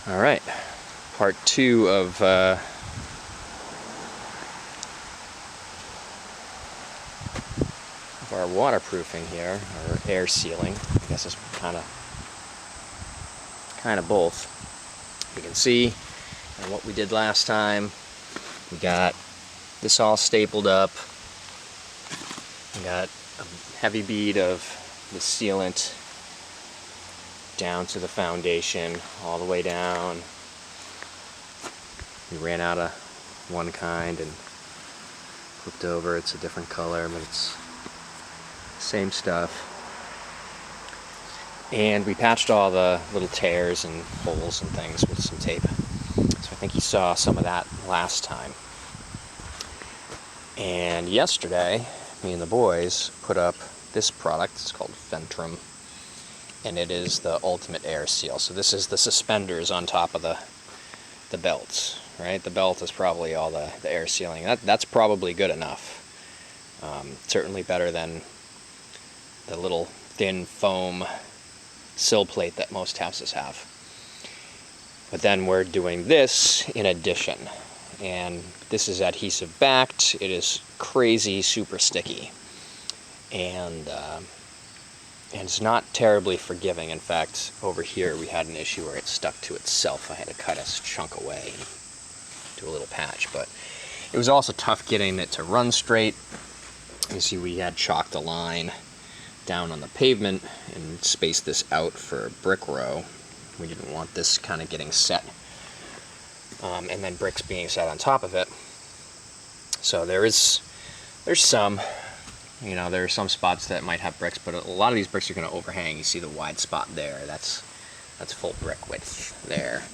All right, part two of our waterproofing here, or air sealing. I guess it's kind of both. You can see what we did last time. We got this all stapled up. We got a heavy bead of the sealant down to the foundation, all the way down. We ran out of one kind and flipped over. It's a different color, but it's the same stuff. And we patched all the little tears and holes and things with some tape. So I think you saw some of that last time. And yesterday, me and the boys put up this product. It's called Fentrim, and it is the ultimate air seal. So this is the suspenders on top of the belts, right? The belt is probably all the air sealing. That's probably good enough. Certainly better than the little thin foam sill plate that most houses have. But then we're doing this in addition. And this is adhesive backed. It is crazy super sticky. And it's not terribly forgiving. In fact, over here we had an issue where it stuck to itself. I had to cut a chunk away and do a little patch. But it was also tough getting it to run straight. You see, we had chalked a line down on the pavement and spaced this out for a brick row. We didn't want this kind of getting set. And then bricks being set on top of it. So there's some, there are some spots that might have bricks, but a lot of these bricks are going to overhang. You see the wide spot there, that's full brick width there.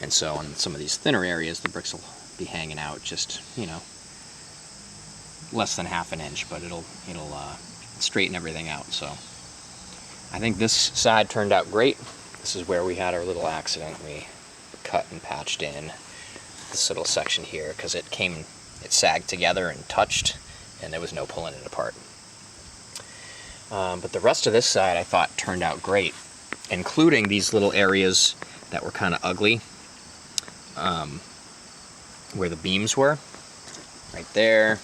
And so on some of these thinner areas, the bricks will be hanging out just, less than half an inch, but it'll straighten everything out. So I think this side turned out great. This is where we had our little accident. We cut and patched in this little section here because it sagged together and touched, and there was no pulling it apart. But the rest of this side I thought turned out great, including these little areas that were kind of ugly, where the beams were, right there,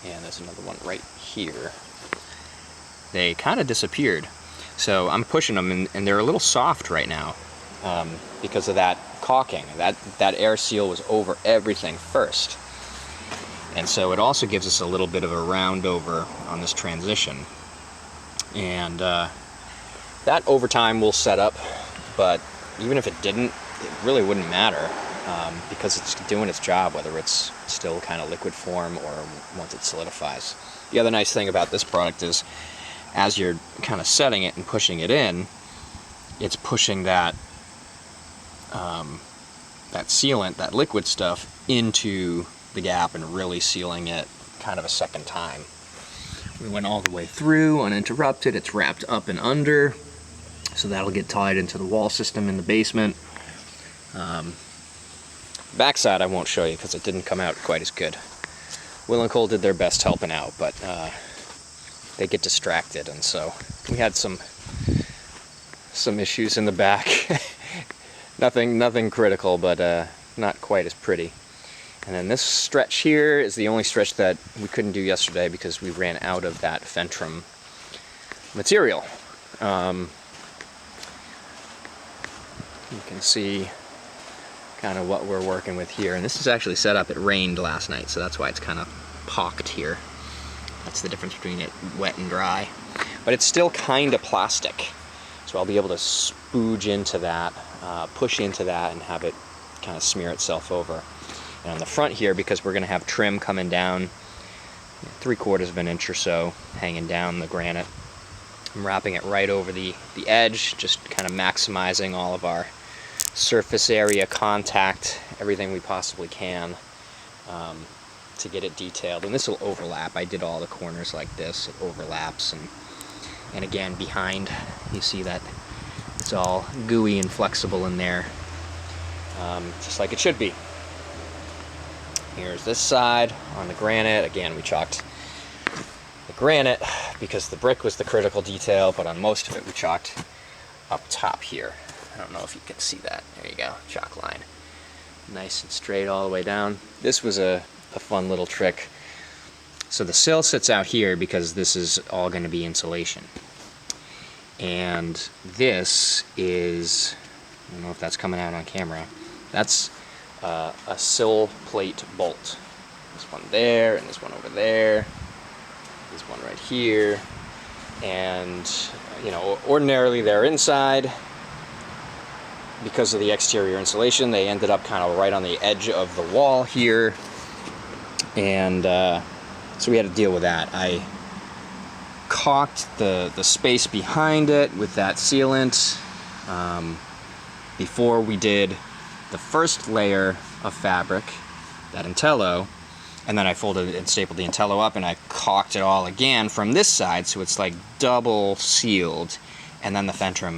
and there's another one right here. They kind of disappeared. So I'm pushing them, and they're a little soft right now because of that caulking. That air seal was over everything first. And so it also gives us a little bit of a round over on this transition. And that over time will set up, but even if it didn't, it really wouldn't matter because it's doing its job, whether it's still kind of liquid form or once it solidifies. The other nice thing about this product is as you're kind of setting it and pushing it in, it's pushing that sealant, that liquid stuff, into the gap and really sealing it kind of a second time. We went all the way through uninterrupted. It's wrapped up and under, so that'll get tied into the wall system in the basement. Backside I won't show you because it didn't come out quite as good. Will and Cole did their best helping out, but they get distracted, and so we had some issues in the back. nothing critical, but not quite as pretty. And then this stretch here is the only stretch that we couldn't do yesterday because we ran out of that Fentrim material. You can see kind of what we're working with here, and this is actually set up. It rained last night, so that's why it's kind of pocked here. That's the difference between it wet and dry. But it's still kind of plastic. So I'll be able to spooge into that, push into that, and have it kind of smear itself over. And on the front here, because we're going to have trim coming down 3/4 of an inch or so, hanging down the granite, I'm wrapping it right over the edge, just kind of maximizing all of our surface area contact, everything we possibly can, to get it detailed. And this will overlap. I did all the corners like this. It overlaps, and again behind you see that it's all gooey and flexible in there, just like it should be. Here's this side on the granite. Again, we chalked the granite because the brick was the critical detail, but on most of it we chalked up top here. don't know if you can see that. There you go, chalk line. Nice and straight all the way down. This was a fun little trick. So the sill sits out here because this is all going to be insulation. And this is, I don't know if that's coming out on camera, that's a sill plate bolt. This one there, and this one over there, this one right here. And, you know, ordinarily they're inside. Because of the exterior insulation, they ended up kind of right on the edge of the wall here. And so we had to deal with that. I caulked the space behind it with that sealant before we did the first layer of fabric, that Intelllo, and then I folded and stapled the Intelllo up, and I caulked it all again from this side, so it's like double sealed, and then the Fentrim